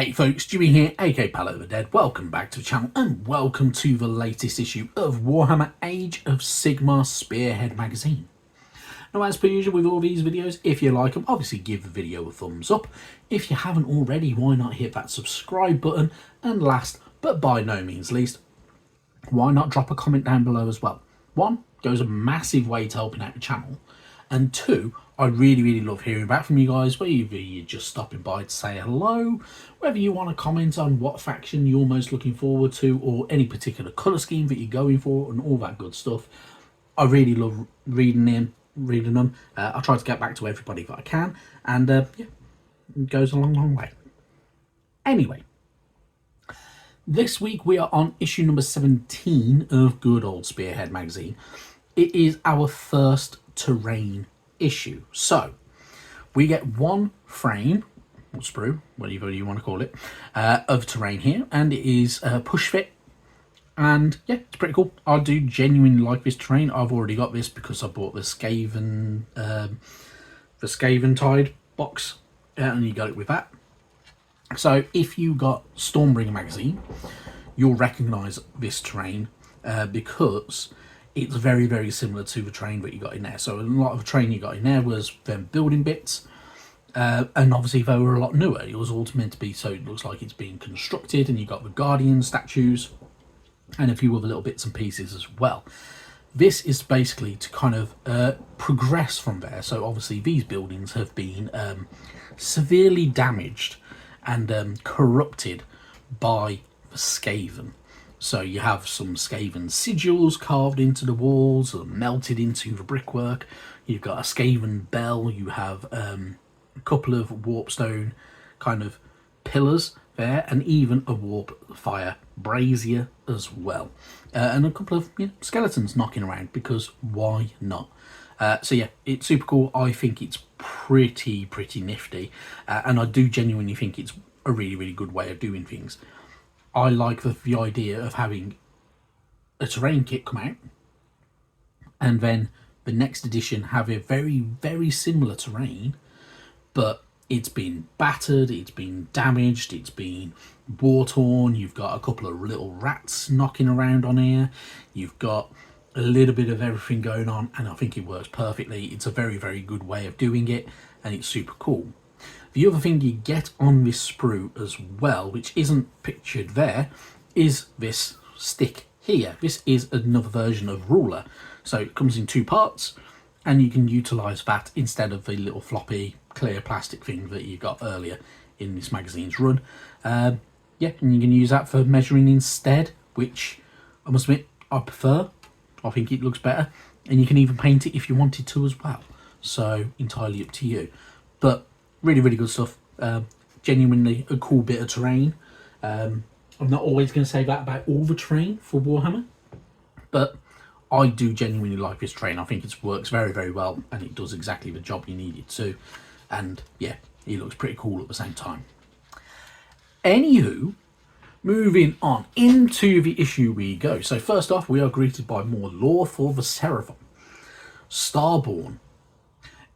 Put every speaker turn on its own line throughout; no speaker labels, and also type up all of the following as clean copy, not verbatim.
Hey folks, Jimmy here, aka Palette of the Dead. Welcome back to the channel and welcome to the latest issue of Warhammer Age of Sigmar Spearhead magazine. Now, as per usual with all these videos, if you like them, obviously give the video a thumbs up. If you haven't already, why not hit that subscribe button? And last, but by no means least, why not drop a comment down below as well? One, goes a massive way to helping out the channel. And two, I really love hearing back from you guys, whether you're just stopping by to say hello, whether you want to comment on what faction you're most looking forward to, or any particular colour scheme that you're going for, and all that good stuff. I really love reading them. I try to get back to everybody that I can, and yeah, it goes a long way. Anyway, this week we are on issue number 17 of good old Spearhead magazine. It is our first terrain issue, so we get one frame or sprue, whatever you want to call it, of terrain here, and it is push fit, and yeah, it's pretty cool. I do genuinely like this terrain. I've already got this because I bought the Skaven Tide box, and you got it with that. So if you got Stormbringer magazine, you'll recognise this terrain because it's very similar to the terrain that you got in there. So a lot of the terrain you got in there was them building bits, and obviously they were a lot newer. It was all meant to be, so it looks like it's being constructed, and you got the Guardian statues and a few other little bits and pieces as well. This is basically to kind of progress from there. So obviously these buildings have been severely damaged and corrupted by the Skaven. So you have some Skaven sigils carved into the walls or melted into the brickwork. You've got a Skaven bell. You have a couple of warpstone kind of pillars there, and even a warp fire brazier as well, and a couple of skeletons knocking around, because why not? So yeah, it's super cool. I think it's pretty nifty, and I do genuinely think it's a really good way of doing things. I like the idea of having a terrain kit come out, and then the next edition have a very similar terrain, but it's been battered, it's been damaged, it's been war-torn. You've got a couple of little rats knocking around on here. You've got a little bit of everything going on, and I think it works perfectly. It's a very good way of doing it, and it's super cool. The other thing you get on this sprue as well, which isn't pictured there, is this stick here. This is another version of ruler. So it comes in two parts, and you can utilise that instead of the little floppy clear plastic thing that you got earlier in this magazine's run. Yeah, and you can use that for measuring instead, which I must admit I prefer. I think it looks better, and you can even paint it if you wanted to as well. So entirely up to you. But really good stuff. Genuinely a cool bit of terrain. I'm not always going to say that about all the terrain for Warhammer, but I do genuinely like this terrain. I think it works very well, and it does exactly the job you need it to. And yeah, it looks pretty cool at the same time. Anywho, moving on into the issue we go. So first off, we are greeted by more lore for the Seraphon. Starborn.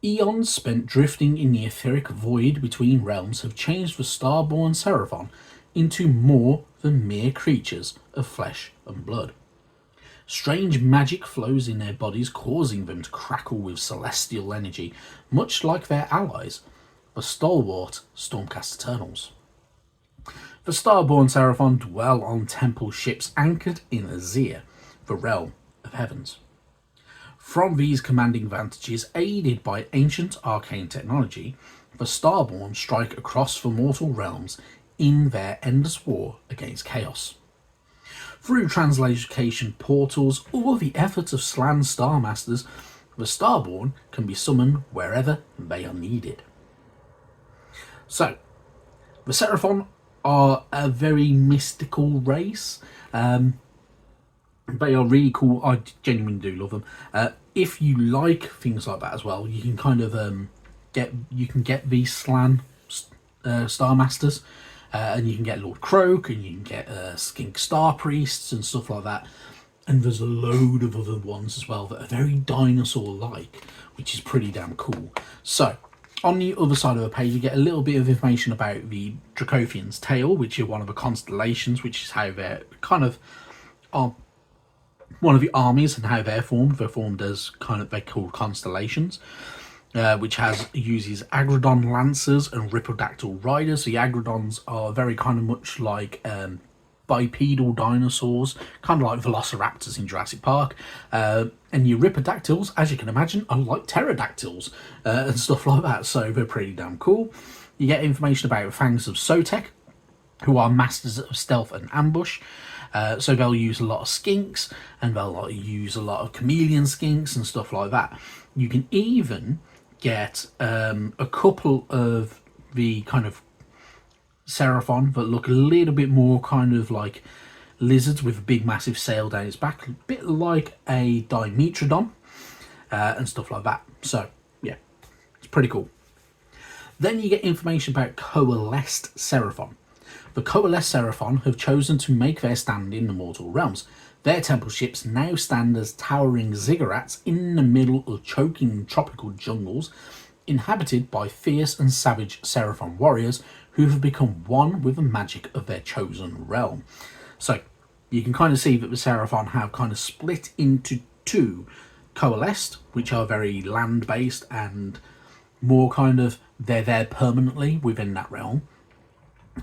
Eons spent drifting in the etheric void between realms have changed the Starborn Seraphon into more than mere creatures of flesh and blood. Strange magic flows in their bodies, causing them to crackle with celestial energy, much like their allies, the stalwart Stormcast Eternals. The Starborn Seraphon dwell on temple ships anchored in Azir, the realm of heavens. From these commanding vantages, aided by ancient arcane technology, the Starborn strike across the mortal realms in their endless war against chaos. Through translocation portals or the efforts of Slan Starmasters, the Starborn can be summoned wherever they are needed. So, the Seraphon are a very mystical race. They are really cool. I genuinely do love them. If you like things like that as well, you can kind of get these Slan Starmasters, and you can get Lord Croak, and you can get Skink Star Priests and stuff like that. And there's a load of other ones as well that are very dinosaur-like, which is pretty damn cool. So On the other side of the page, you get a little bit of information about the Dracothian's Tail, which is one of the constellations, which is how they're kind of one of the armies and how they're formed. They're formed as they're called constellations, which uses Agrodon Lancers and Ripodactyl Riders. The Agrodons are very much like bipedal dinosaurs, kind of like velociraptors in Jurassic Park. And your Ripodactyls, as you can imagine, are like pterodactyls and stuff like that, so they're pretty damn cool. You get information about Fangs of Sotek, who are masters of stealth and ambush. So they'll use a lot of skinks, and they'll use a lot of chameleon skinks and stuff like that. You can even get a couple of the seraphon that look a little bit more like lizards with a big massive sail down its back, a bit like a Dimetrodon and stuff like that. So yeah, it's pretty cool. Then you get information about coalesced seraphon. The coalesced seraphon have chosen to make their stand in the mortal realms. Their temple ships now stand as towering ziggurats in the middle of choking tropical jungles, inhabited by fierce and savage seraphon warriors who have become one with the magic of their chosen realm. So you can see that the seraphon have split into two: coalesced, which are very land-based and more they're there permanently within that realm,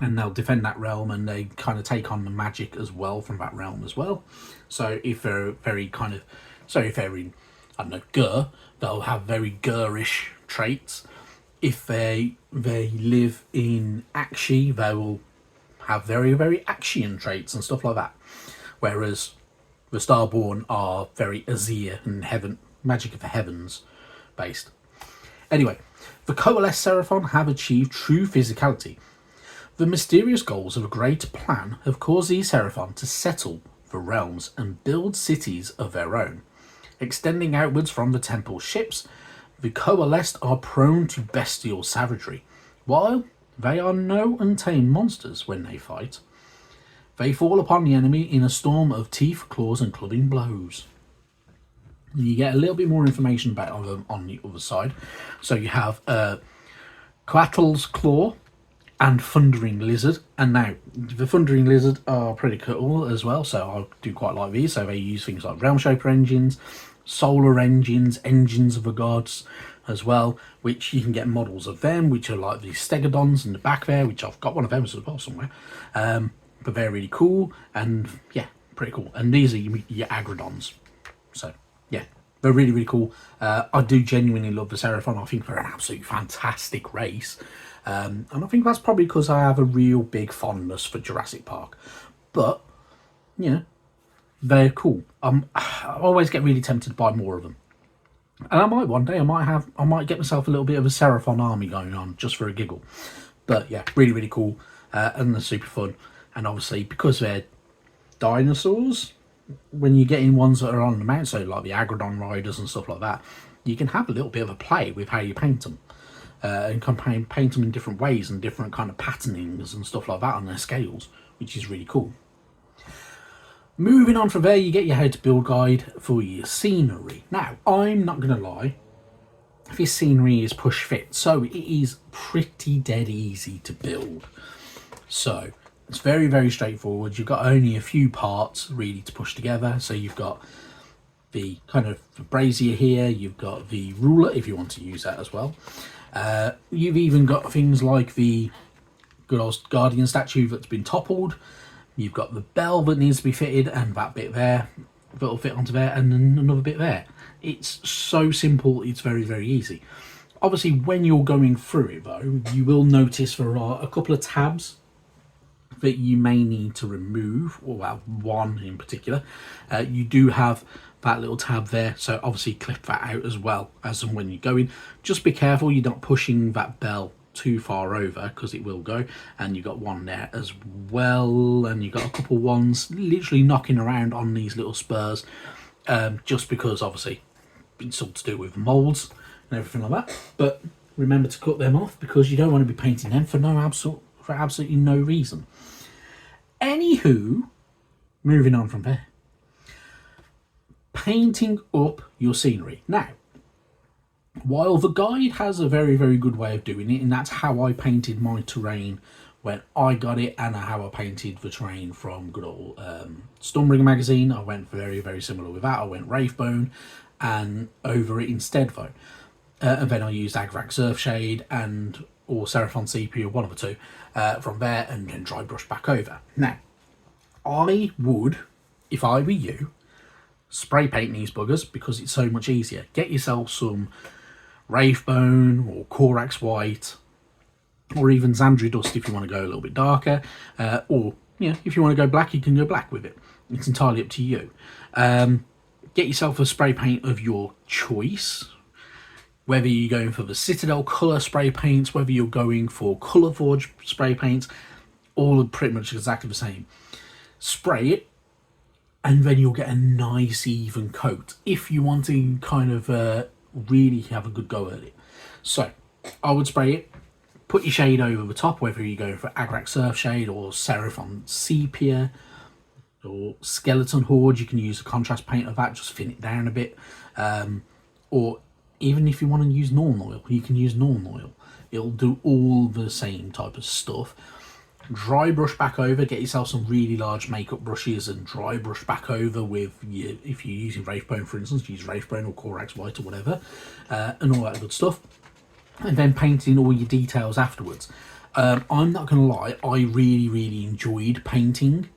and they'll defend that realm, and they take on the magic as well from that realm as well. So if they're very if they're in, I don't know, Gur, they'll have very Gurish traits. If they live in Akshi, they will have very, very Akshian traits and stuff like that. Whereas the Starborn are very Azir and heaven, magic of the heavens based. Anyway, the coalesced seraphon have achieved true physicality. The mysterious goals of a great plan have caused these seraphon to settle the realms and build cities of their own. Extending outwards from the temple ships, the coalesced are prone to bestial savagery. While they are no untamed monsters when they fight, they fall upon the enemy in a storm of teeth, claws, and clubbing blows. You get a little bit more information about them on the other side. So you have Coatl's Claw and Thundering Lizard. And now, the Thundering Lizard are pretty cool as well, so I do quite like these. So they use things like Realm Shaper engines, solar engines, engines of the gods as well, which you can get models of them, which are like the Stegodons in the back there, which I've got one of them as well somewhere. But they're really cool, and yeah, pretty cool. And these are your Agrodons. So yeah, they're really, really cool. I do genuinely love the Seraphon. I think they're an absolutely fantastic race. And I think that's probably because I have a real big fondness for Jurassic Park. But, you know, they're cool. I always get really tempted to buy more of them. And I might one day, I might get myself a little bit of a Seraphon army going on just for a giggle. But yeah, really, really cool. And they're super fun. And obviously, because they're dinosaurs, when you're getting ones that are on the mount, so like the Agrodon Riders and stuff like that, you can have a little bit of a play with how you paint them. And can paint them in different ways and different kind of patternings and stuff like that on their scales, which is really cool. Moving on from there, you get your how to build guide for your scenery. Now, I'm not going to lie, this scenery is push fit, so it is pretty dead easy to build. So it's very, very straightforward. You've got only a few parts really to push together. So you've got the kind of brazier here, you've got the ruler if you want to use that as well. You've even got things like the good old guardian statue that's been toppled. You've got the bell that needs to be fitted, and that bit there that'll fit onto there, and then another bit there. It's so simple, it's very, very easy. Obviously, when you're going through it though, you will notice there are a couple of tabs that you may need to remove, or well, one in particular. You do have that little tab there, so obviously clip that out as well as and when you're going. Just be careful you're not pushing that bell too far over, because it will go. And you've got one there as well, and you've got a couple ones literally knocking around on these little spurs, just because obviously it's all to do with molds and everything like that. But remember to cut them off, because you don't want to be painting them for absolutely no reason. Anywho, moving on from there, painting up your scenery. Now, While the guide has a very, very good way of doing it, and that's how I painted my terrain when I got it, and how I painted the terrain from good old Stormbringer magazine. I went very, very similar with that. I went Wraithbone and over it instead though. And then I used Agrak Surfshade and or Seraphon Sepia, one of the two, from there, and then dry brush back over. Now, I would, if I were you, spray paint these buggers because it's so much easier. Get yourself some Wraithbone or Corax White, or even Xandri Dust if you want to go a little bit darker, or if you want to go black, you can go black with it. It's entirely up to you. Get yourself a spray paint of your choice, whether you're going for the Citadel colour spray paints, whether you're going for Colour Forge spray paints, all are pretty much exactly the same. Spray it, and then you'll get a nice even coat if you want to kind of really have a good go at it. So I would spray it, put your shade over the top, whether you're going for Agrak Surfshade or Seraphon Sepia or Skeleton Horde. You can use a contrast paint of that, just thin it down a bit, or even if you want to use Norn Oil, you can use Norn Oil. It'll do all the same type of stuff. Dry brush back over, get yourself some really large makeup brushes and dry brush back over with, if you're using Wraithbone for instance, use Wraithbone or Corax White or whatever, and all that good stuff. And then painting all your details afterwards. I'm not going to lie, I really, really enjoyed painting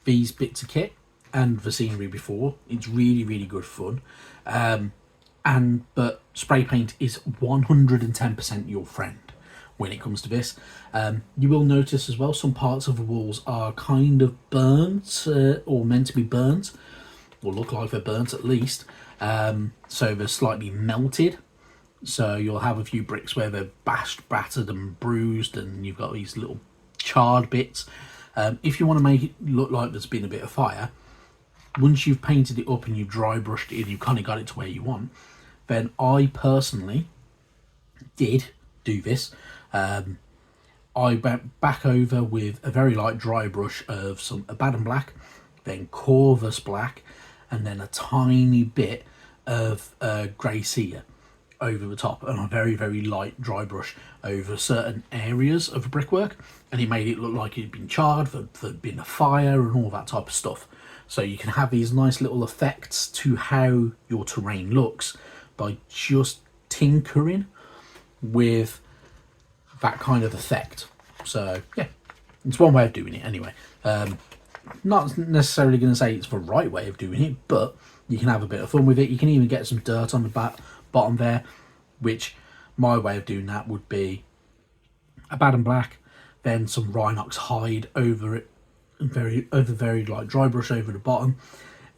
these bits of kit and the scenery before. It's really, really good fun. But spray paint is 110% your friend when it comes to this. You will notice as well some parts of the walls are kind of burnt, or meant to be burnt, or look like they're burnt at least. So they're slightly melted. So you'll have a few bricks where they're bashed, battered and bruised, and you've got these little charred bits. If you want to make it look like there's been a bit of fire, once you've painted it up and you've dry brushed it and you've kind of got it to where you want, then I personally did do this. I went back over with a very light dry brush of some Abaddon Black, then Corvus Black, and then a tiny bit of Grey Seer over the top, and a very, very light dry brush over certain areas of the brickwork, and it made it look like it had been charred, there'd been a fire and all that type of stuff. So you can have these nice little effects to how your terrain looks by just tinkering with that kind of effect. So yeah, it's one way of doing it anyway. Not necessarily going to say it's the right way of doing it, but you can have a bit of fun with it. You can even get some dirt on the bottom there, which my way of doing that would be Abaddon Black, then some Rhinox hide over it, very light dry brush over the bottom.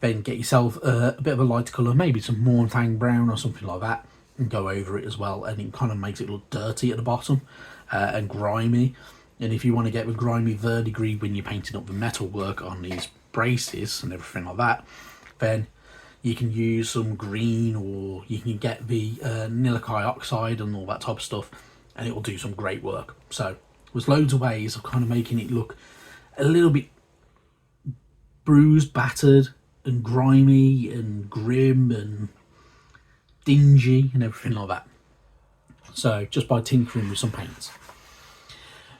Then get yourself a bit of a lighter colour, maybe some Mornfang brown or something like that, and go over it as well, and it kind of makes it look dirty at the bottom and grimy. And if you want to get the grimy verdigris when you're painting up the metal work on these braces and everything like that, then you can use some green, or you can get the Nilikai oxide and all that type of stuff, and it will do some great work. So there's loads of ways of kind of making it look a little bit bruised, battered and grimy and grim and dingy and everything like that. So just by tinkering with some paints.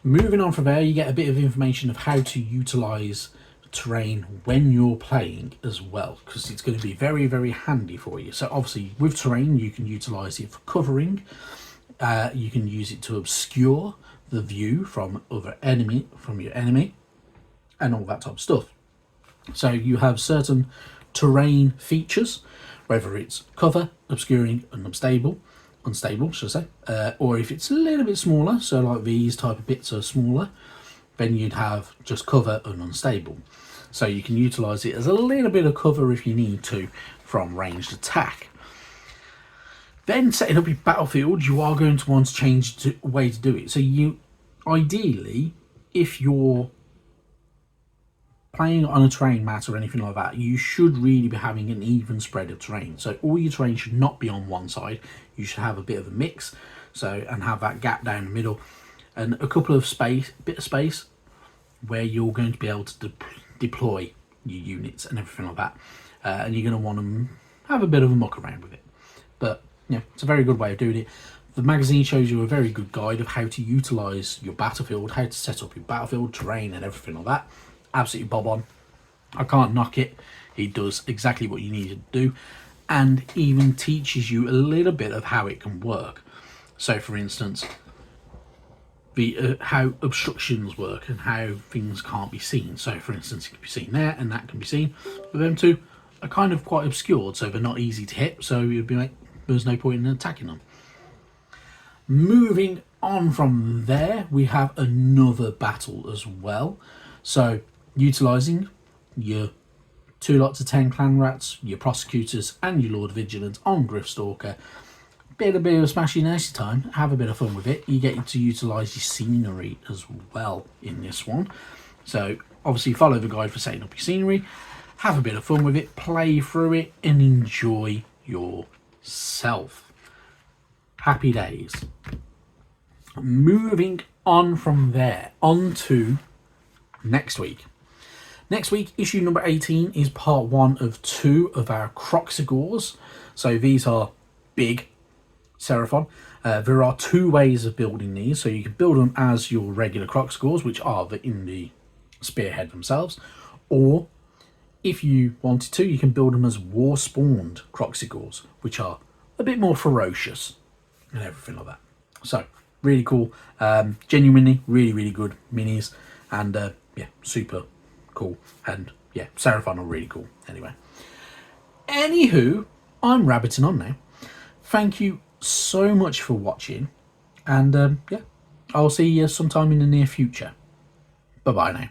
Moving on from there, you get a bit of information of how to utilise terrain when you're playing as well, because it's going to be very, very handy for you. So obviously with terrain you can utilise it for covering, you can use it to obscure the view from your enemy and all that type of stuff. So you have certain terrain features, whether it's cover, obscuring and unstable should I say, or if it's a little bit smaller, so like these type of bits are smaller, then you'd have just cover and unstable. So you can utilise it as a little bit of cover if you need to from ranged attack. Then setting up your battlefield, you are going to want to change a way to do it. So you, ideally, if you're playing on a terrain mat or anything like that, you should really be having an even spread of terrain. So all your terrain should not be on one side. You should have a bit of a mix, and have that gap down the middle, and a couple of bit of space where you're going to be able to deploy your units and everything like that. And you're going to want to have a bit of a muck around with it. But yeah, it's a very good way of doing it. The magazine shows you a very good guide of how to utilise your battlefield, how to set up your battlefield, terrain and everything like that. Absolutely bob on. I can't knock it. It does exactly what you need it to do, and even teaches you a little bit of how it can work. So for instance, the how obstructions work and how things can't be seen. So for instance, it can be seen there and that can be seen, but them two are kind of quite obscured, so they're not easy to hit, so you'd be like, there's no point in attacking them. Moving on from there, we have another battle as well. So utilising your 2 lots of 10 clan rats, your prosecutors and your Lord Vigilant on Griftstalker. Bit of smashing nice time, have a bit of fun with it. You get to utilise your scenery as well in this one. So obviously follow the guide for setting up your scenery, have a bit of fun with it, play through it and enjoy yourself. Happy days. Moving on from there, on to next week. Next week, issue number 18 is part 1 of 2 of our Croxigors. So these are big seraphon. There are 2 ways of building these. So you can build them as your regular Croxigors, which are in the Spearhead themselves. Or, if you wanted to, you can build them as war-spawned Croxigors, which are a bit more ferocious and everything like that. So, really cool. Genuinely, really good minis. And, yeah, super cool. And, yeah, seraphon are really cool. Anyway. Anywho, I'm rabbiting on now. Thank you so much for watching. And, yeah, I'll see you sometime in the near future. Bye-bye now.